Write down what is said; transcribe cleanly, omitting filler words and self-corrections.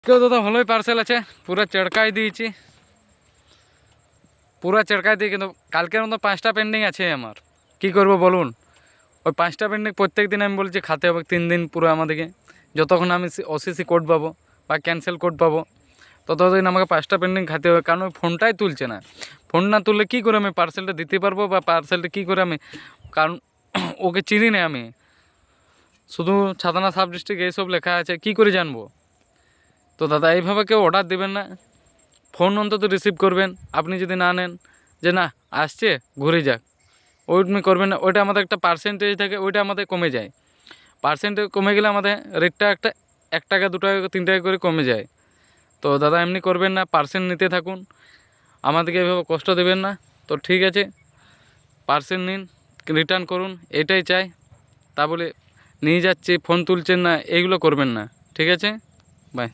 কেউ দাদা ভালোই পার্সেল আছে, পুরো চড়কাই দিয়েছি, পুরো চড়কাই দিয়ে, কিন্তু কালকের মতো 5টা পেন্ডিং আছে আমার। কি করব বলুন? ওই 5টা পেন্ডিং প্রত্যেক দিন আমি বলছি খাতে হবে 3 দিন পুরো আমাদেরকে, যতক্ষণ আমি ওসিসি কোড পাবো বা ক্যান্সেল কোড পাবো ততদিন আমাকে 5টা পেন্ডিং খাতে হবে। কারণ ওই ফোনটাই তুলছে না। ফোন না তুললে কী করে আমি পার্সেলটা দিতে পারবো, বা পার্সেলটা কী করে আমি, কারণ ওকে চিনি না আমি, শুধু ছাতনা সাব ডিস্ট্রিক্ট এইসব লেখা আছে, কি করে জানবো? তো দাদা এইভাবে কেউ অর্ডার দেবেন না, ফোন অন্তত রিসিভ করবেন। আপনি যদি না নেন যে না আসছে ঘুরে যাক, ওইটা করবেন না। ওইটা আমাদের একটা পার্সেন্টেজ থাকে, ওইটা আমাদের কমে যায়। পার্সেন্টেজ কমে গেলে আমাদের রেটটা একটা 1 টাকা 2 টাকা 3 টাকা করে কমে যায়। তো দাদা এমনি করবেন না, পার্সেন্ট নিতে থাকুন, আমাদেরকে এভাবে কষ্ট দেবেন না। তো ঠিক আছে, পার্সেন্ট নিন, রিটার্ন করুন, এটাই চাই। তা বলে নিয়ে যাচ্ছি ফোন তুলছেন না, এইগুলো করবেন না। ঠিক আছে, বাই।